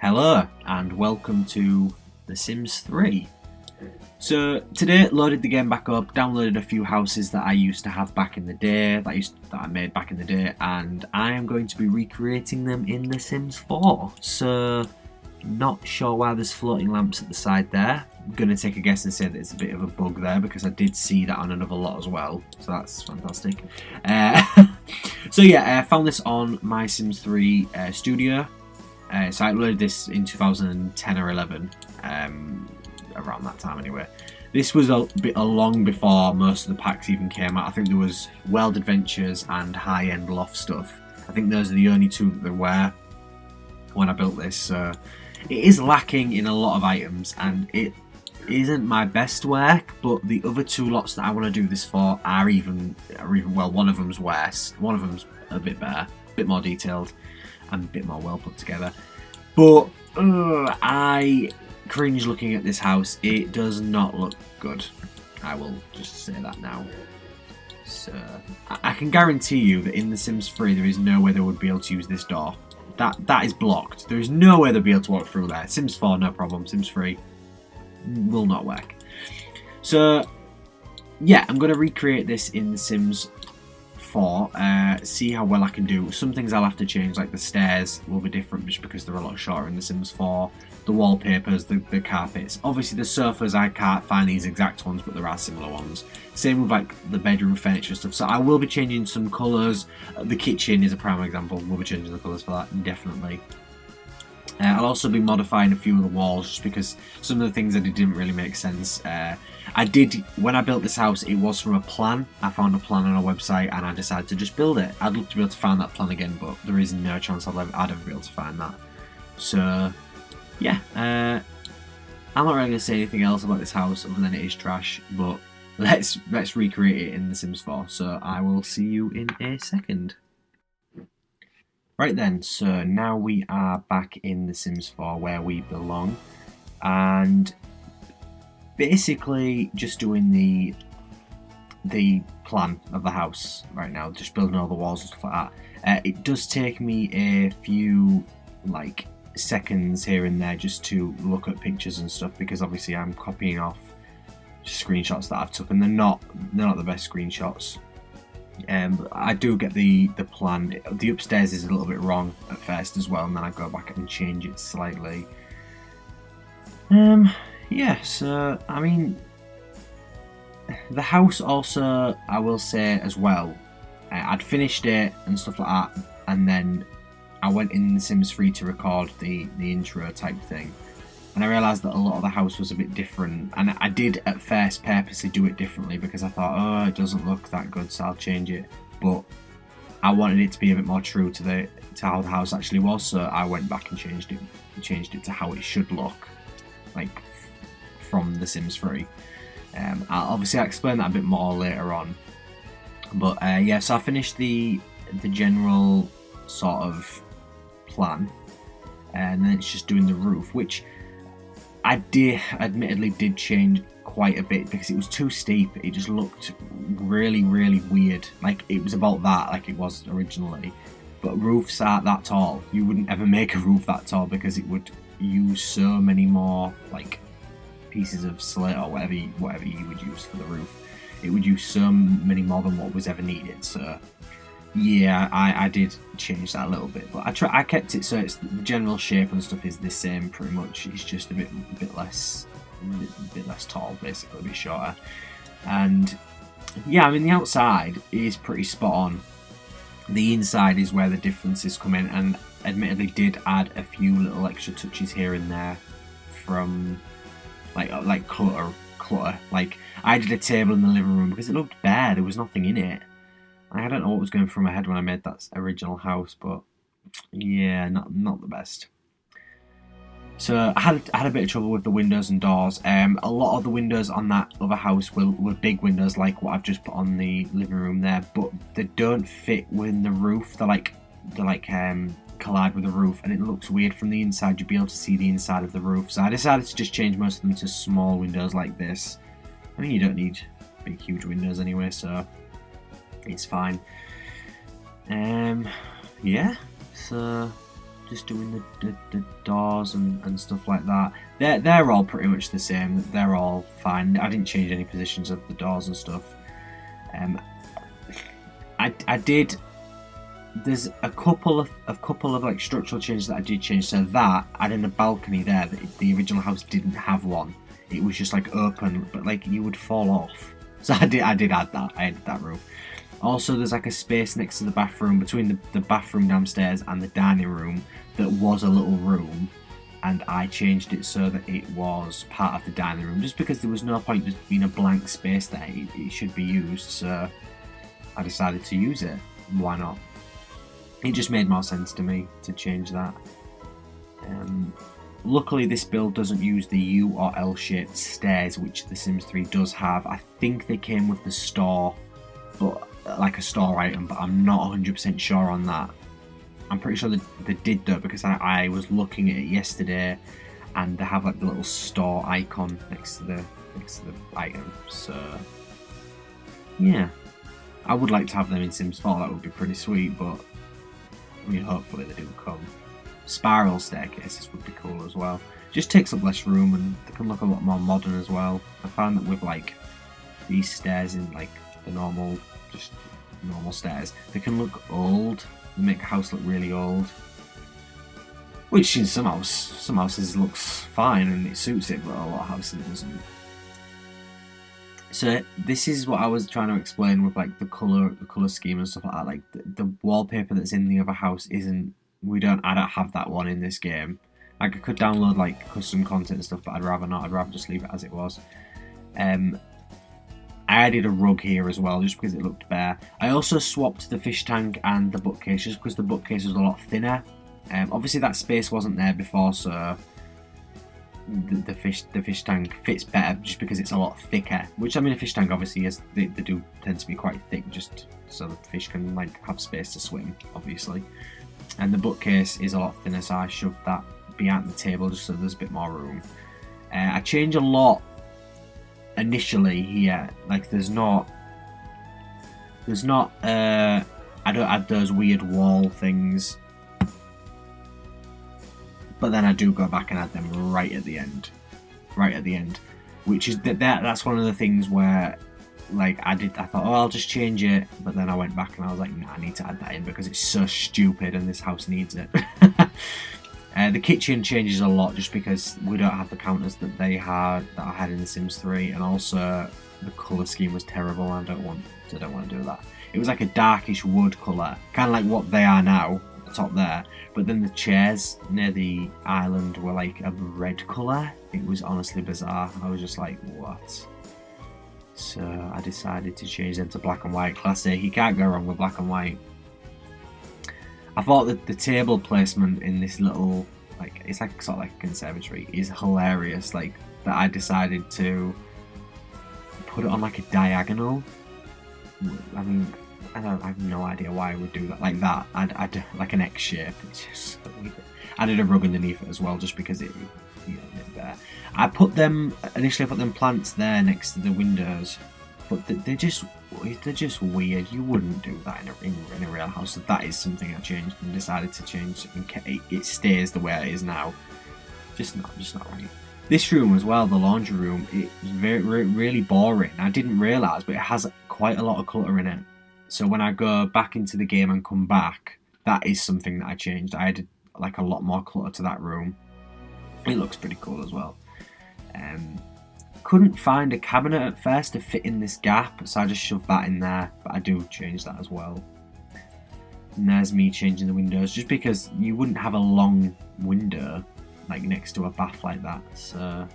Hello and welcome to The Sims 3. So today loaded the game back up, downloaded a few houses that I used to have back in the day, that I made back in the day, and I am going to be recreating them in The Sims 4. So not sure why there's floating lamps at the side there. I'm going to take a guess and say that it's a bit of a bug there because I did see that on another lot as well, so that's fantastic. So yeah, I found this on my Sims 3 studio. So I uploaded this in 2010 or 11, around that time anyway. This was a long before most of the packs even came out. I think there was World Adventures and high-end loft stuff. I think those are the only two that there were when I built this. So it is lacking in a lot of items and it isn't my best work, but the other two lots that I want to do this for are even well, one of them's worse. One of them's a bit better, a bit more detailed, and a bit more well put together. But I cringe looking at this house. It does not look good. I will just say that now. So I can guarantee you that in The Sims 3 there is no way they would be able to use this door. That is blocked. There is no way they'll be able to walk through there. Sims 4 no problem. Sims 3 will not work. So yeah, I'm going to recreate this in The Sims 4, see how well I can do. Some things I'll have to change, like the stairs will be different just because they're a lot shorter in The Sims 4. The wallpapers, the carpets. Obviously the sofas, I can't find these exact ones, but there are similar ones. Same with like the bedroom furniture stuff. So I will be changing some colours. The kitchen is a prime example. We'll be changing the colours for that, definitely. I'll also be modifying a few of the walls just because some of the things that didn't really make sense. I did, when I built this house, it was from a plan. I found a plan on a website and I decided to just build it. I'd love to be able to find that plan again, but there is no chance I'd ever be able to find that. So, yeah. I'm not really going to say anything else about this house other than it is trash, but let's recreate it in The Sims 4. So I will see you in a second. Right then, so now we are back in The Sims 4 where we belong, and basically just doing the plan of the house right now, just building all the walls and stuff like that. It does take me a few like seconds here and there just to look at pictures and stuff because obviously I'm copying off screenshots that I've took and they're not the best screenshots. I do get the plan. The upstairs is a little bit wrong at first as well, and then I go back and change it slightly. Yeah, so I mean, the house also, I will say as well, I'd finished it and stuff like that, and then I went in The Sims 3 to record the intro type thing. And I realised that a lot of the house was a bit different, and I did at first purposely do it differently because I thought, oh, it doesn't look that good, so I'll change it. But I wanted it to be a bit more true to how the house actually was, so I went back and changed it to how it should look, like from The Sims 3. I'll explain that a bit more later on. But yeah, so I finished the general sort of plan, and then it's just doing the roof, which I admittedly did change quite a bit because it was too steep. It just looked really, really weird. Like it was about that, like it was originally. But roofs aren't that tall. You wouldn't ever make a roof that tall because it would use so many more like pieces of slate or whatever you would use for the roof. It would use so many more than what was ever needed. So yeah, I did change that a little bit, but I kept it so it's the general shape and stuff is the same pretty much. It's just a bit less tall, basically, a bit shorter. And yeah, I mean the outside is pretty spot on. The inside is where the differences come in, and admittedly did add a few little extra touches here and there from like clutter. Like I did a table in the living room because it looked bare. There was nothing in it. I don't know what was going through my head when I made that original house, but yeah, not the best. So I had a bit of trouble with the windows and doors. A lot of the windows on that other house were big windows like what I've just put on the living room there, but they don't fit within the roof. They're like collide with the roof, and it looks weird from the inside. You'd be able to see the inside of the roof. So I decided to just change most of them to small windows like this. I mean, you don't need big, huge windows anyway, so it's fine. Yeah, so just doing the doors and stuff like that. They're all pretty much the same. They're all fine. I didn't change any positions of the doors and stuff. I did. There's a couple of like structural changes that I did change. So that adding a balcony there, the original house didn't have one. It was just like open, but like you would fall off. So I did add that. I added that roof. Also, there's like a space next to the bathroom between the bathroom downstairs and the dining room that was a little room, and I changed it so that it was part of the dining room, just because there was no point just being a blank space there. It should be used, so I decided to use it. Why not? It just made more sense to me to change that. Luckily, this build doesn't use the U or L-shaped stairs, which The Sims 3 does have. I think they came with the store, but like a store item, but I'm not 100% sure on that. I'm pretty sure they did though, because I was looking at it yesterday, and they have like the little store icon next to the item. So yeah, I would like to have them in Sims 4. That would be pretty sweet, but I mean, hopefully they do come. Spiral staircases would be cool as well. Just takes up less room, and they can look a lot more modern as well. I found that with like these stairs in like the normal stairs, they can look old. They make a house look really old, which in some houses looks fine and it suits it, but a lot of houses it doesn't. So this is what I was trying to explain with like the color scheme and stuff like that. Like the wallpaper that's in the other house isn't. I don't have that one in this game. Like I could download like custom content and stuff, but I'd rather not. I'd rather just leave it as it was. I added a rug here as well, just because it looked bare. I also swapped the fish tank and the bookcase, just because the bookcase was a lot thinner. Obviously that space wasn't there before, so the fish tank fits better just because it's a lot thicker. Which, I mean, a fish tank obviously is, they do tend to be quite thick, just so that the fish can like have space to swim, obviously. And the bookcase is a lot thinner, so I shoved that behind the table just so there's a bit more room. I change a lot initially here. Like there's not I don't add those weird wall things, but then I do go back and add them right at the end, which is that's one of the things where like I thought, oh, I'll just change it, but then I went back and I was like, nah, I need to add that in because it's so stupid and this house needs it. The kitchen changes a lot just because we don't have the counters that I had in The Sims 3, and also the colour scheme was terrible. I don't want to do that. It was like a darkish wood colour, kind of like what they are now, the top there. But then the chairs near the island were like a red colour. It was honestly bizarre. I was just like, what? So I decided to change them to black and white. Classic. You can't go wrong with black and white. I thought that the table placement in this little, like, it's like sort of like a conservatory, is hilarious. Like that I decided to put it on like a diagonal. I mean, I have no idea why I would do that. Like that, I'd like an X shape. It's just so weird. I did a rug underneath it as well, just because it, you know, there. I initially put them plants there next to the windows, but they're just weird. You wouldn't do that in a real house. So that is something I changed and decided to change. It stays the way it is now. Just not right. This room as well, the laundry room, it's really boring. I didn't realise, but it has quite a lot of clutter in it. So when I go back into the game and come back, that is something that I changed. I added like a lot more clutter to that room. It looks pretty cool as well. Couldn't find a cabinet at first to fit in this gap, so I just shoved that in there, but I do change that as well. And there's me changing the windows, just because you wouldn't have a long window like next to a bath like that. So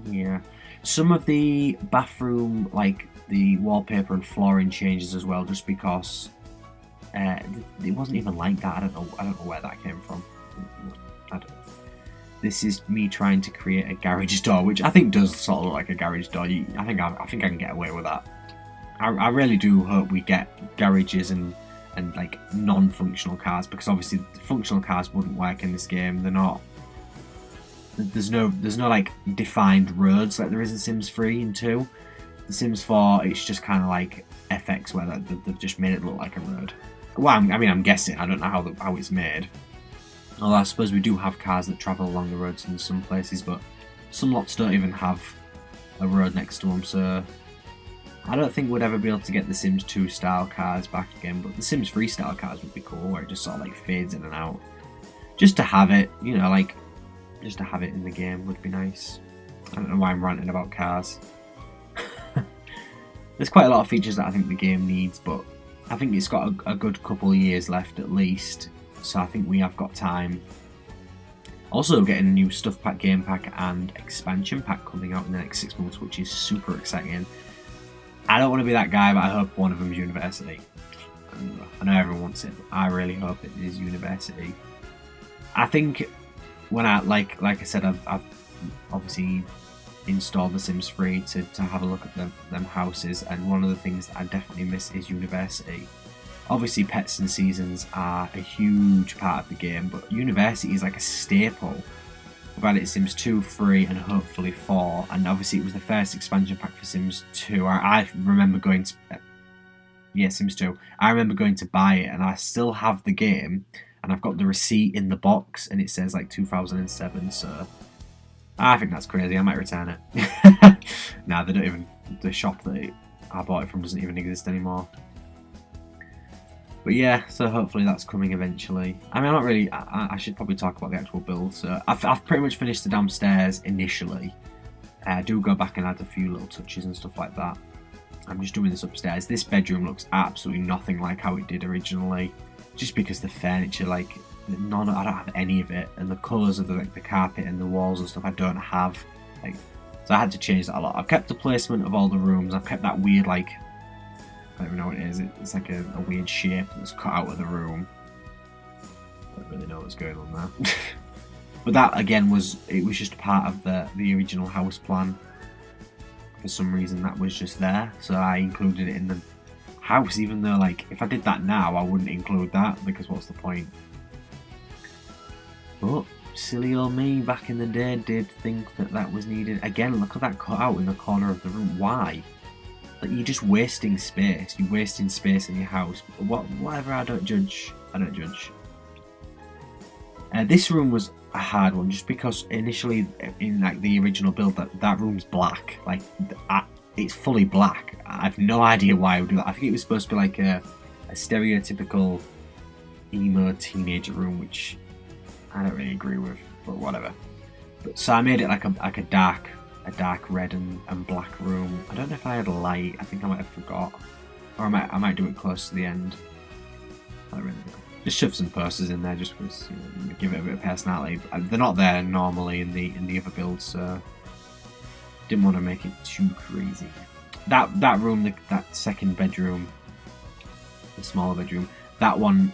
yeah, some of the bathroom, like the wallpaper and flooring, changes as well, just because it wasn't even like that. I don't know where that came from. I don't know. This is me trying to create a garage door, which I think does sort of look like a garage door. I think I can get away with that. I really do hope we get garages and like non-functional cars, because obviously functional cars wouldn't work in this game. They're not. There's no like defined roads like there is in Sims 3 and 2. The Sims 4, it's just kind of like FX, where they've just made it look like a road. Well, I'm guessing. I don't know how it's made. Although I suppose we do have cars that travel along the roads in some places, but some lots don't even have a road next to them, so I don't think we'd ever be able to get the Sims 2 style cars back again, but the Sims 3 style cars would be cool, where it just sort of like fades in and out. Just to have it, you know, like, just to have it in the game would be nice. I don't know why I'm ranting about cars. There's quite a lot of features that I think the game needs, but I think it's got a good couple of years left at least, so I think we have got time. Also getting a new stuff pack, game pack and expansion pack coming out in the next 6 months, which is super exciting. I don't want to be that guy, but I hope one of them is university. I know everyone wants it, but I really hope it is university. I think when like I said, I've obviously installed The Sims 3 to have a look at them houses, and one of the things that I definitely miss is university. Obviously pets and seasons are a huge part of the game, but university is like a staple. We've had it Sims 2, 3 and hopefully 4, and obviously it was the first expansion pack for Sims 2. I remember going to... yeah, Sims 2. I remember going to buy it, and I still have the game, and I've got the receipt in the box, and it says like 2007, so... I think that's crazy. I might return it. Nah, they don't even... the shop that I bought it from doesn't even exist anymore. But yeah, so hopefully that's coming eventually. I mean, I'm not really... I should probably talk about the actual build. So I've pretty much finished the downstairs initially. I do go back and add a few little touches and stuff like that. I'm just doing this upstairs. This bedroom looks absolutely nothing like how it did originally. Just because the furniture, like... I don't have any of it, and the colours of the carpet and the walls and stuff I don't have. Like, so I had to change that a lot. I've kept the placement of all the rooms. I've kept that weird, like, I don't even know what it is. It's like a weird shape that's cut out of the room. I don't really know what's going on there. But that again was just part of the original house plan. For some reason that was just there, so I included it in the house, even though, like, if I did that now I wouldn't include that, because what's the point? But silly old me back in the day did think that was needed. Again, look at that cutout in the corner of the room. Why? Like, you're just wasting space. You're wasting space in your house. Whatever, I don't judge. I don't judge. This room was a hard one, just because initially in like the original build that room's black. Like, it's fully black. I have no idea why I would do that. I think it was supposed to be like a stereotypical emo teenager room, which I don't really agree with, but whatever. But so I made it like a dark red and black room. I don't know if I had a light. I think I might have forgot, or I might do it close to the end. I don't really know. Just shove some posters in there, just because, you know, give it a bit of personality. They're not there normally in the other builds, so didn't want to make it too crazy. That room, that second bedroom, the smaller bedroom, that one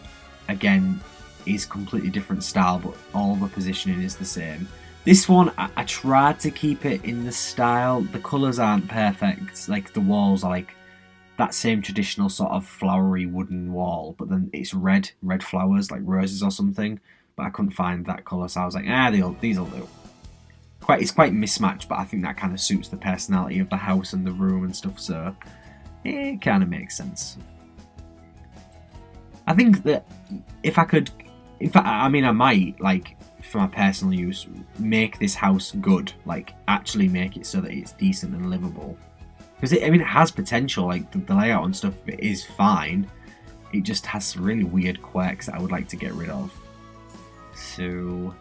again is completely different style, but all the positioning is the same. This one, I tried to keep it in the style. The colours aren't perfect. Like, the walls are like that same traditional sort of flowery wooden wall, but then it's red flowers, like roses or something. But I couldn't find that colour, so I was like, these'll do. It's quite mismatched, but I think that kind of suits the personality of the house and the room and stuff, so it kind of makes sense. I think that if I could... In fact, I mean, I might, like, for my personal use, make this house good. Like, actually make it so that it's decent and livable. Because, it has potential. Like, the layout and stuff is fine. It just has really weird quirks that I would like to get rid of. So,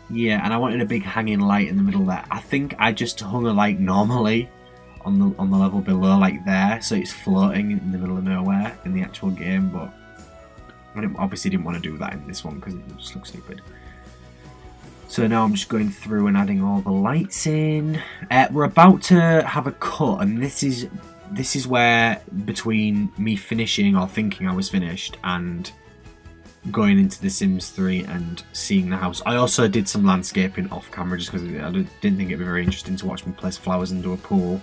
yeah, and I wanted a big hanging light in the middle there. I think I just hung a light normally on the level below, like there. So it's floating in the middle of nowhere in the actual game, but... I obviously didn't want to do that in this one because it just looks stupid. So now I'm just going through and adding all the lights in. We're about to have a cut, and this is where, between me finishing or thinking I was finished and going into The Sims 3 and seeing the house. I also did some landscaping off camera just because I didn't think it'd be very interesting to watch me place flowers into a pool.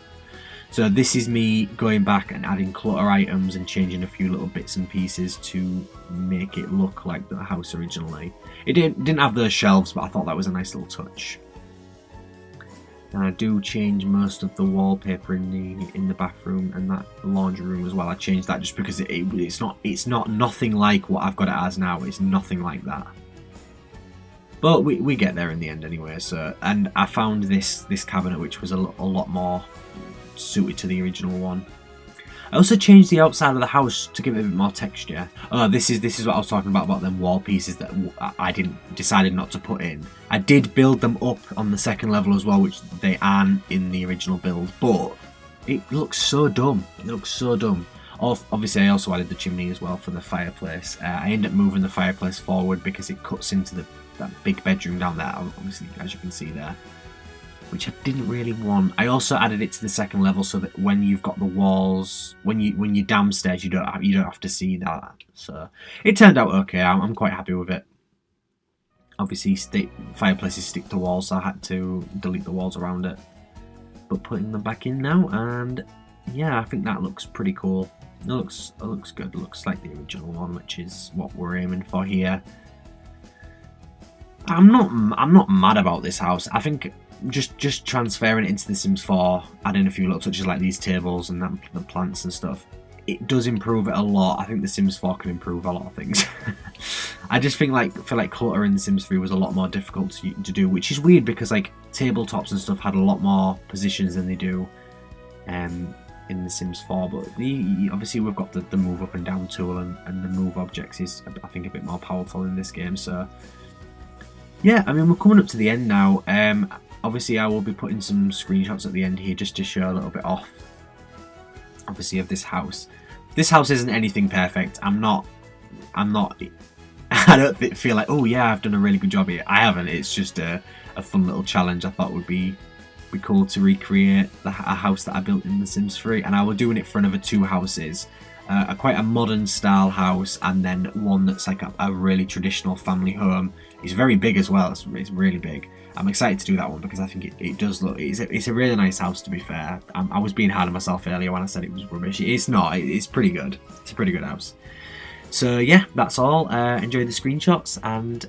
So this is me going back and adding clutter items and changing a few little bits and pieces to make it look like the house originally. It didn't have those shelves, but I thought that was a nice little touch. And I do change most of the wallpaper in the bathroom and that laundry room as well. I changed that just because it's not nothing like what I've got it as now. It's nothing like that. But we get there in the end anyway. So, and I found this cabinet which was a lot more suited to the original one. I also changed the outside of the house to give it a bit more texture. Oh, this is what I was talking about them wall pieces that I decided not to put in. I did build them up on the second level as well, which they aren't in the original build, but it looks so dumb. It looks so dumb. Obviously, I also added the chimney as well for the fireplace. I ended up moving the fireplace forward because it cuts into that big bedroom down there, obviously, as you can see there, which I didn't really want. I also added it to the second level so that when you've got the walls, when you're downstairs, you don't have to see that. So it turned out okay. I'm quite happy with it. Obviously, fireplaces stick to walls, so I had to delete the walls around it. But putting them back in now, and yeah, I think that looks pretty cool. It looks good. It looks like the original one, which is what we're aiming for here. I'm not mad about this house. I think just transferring it into The Sims 4, adding a few little touches like these tables and the plants and stuff, it does improve it a lot. I think The Sims 4 can improve a lot of things. I just feel like clutter in The Sims 3 was a lot more difficult to do, which is weird because like tabletops and stuff had a lot more positions than they do in The Sims 4. But obviously we've got the move up and down tool, and the move objects is I think a bit more powerful in this game. So yeah, I mean we're coming up to the end now. Obviously, I will be putting some screenshots at the end here just to show a little bit off, obviously, of this house. This house isn't anything perfect. I don't feel like, oh yeah, I've done a really good job here. I haven't. It's just a fun little challenge I thought would be cool to recreate a house that I built in The Sims 3. And I will do it in front of two houses. Quite a modern style house, and then one that's like a really traditional family home. It's very big as well. It's really big. I'm excited to do that one because I think it does look. It's a really nice house, to be fair. I was being hard on myself earlier when I said it was rubbish. It's not. It's pretty good. It's a pretty good house. So yeah, that's all. Enjoy the screenshots, and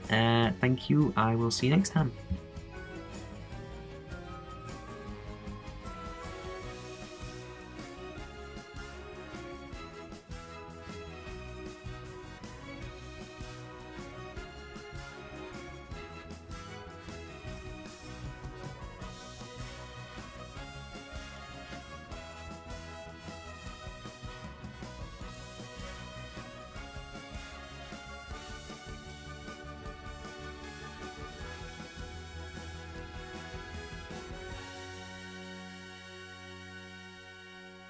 thank you. I will see you next time.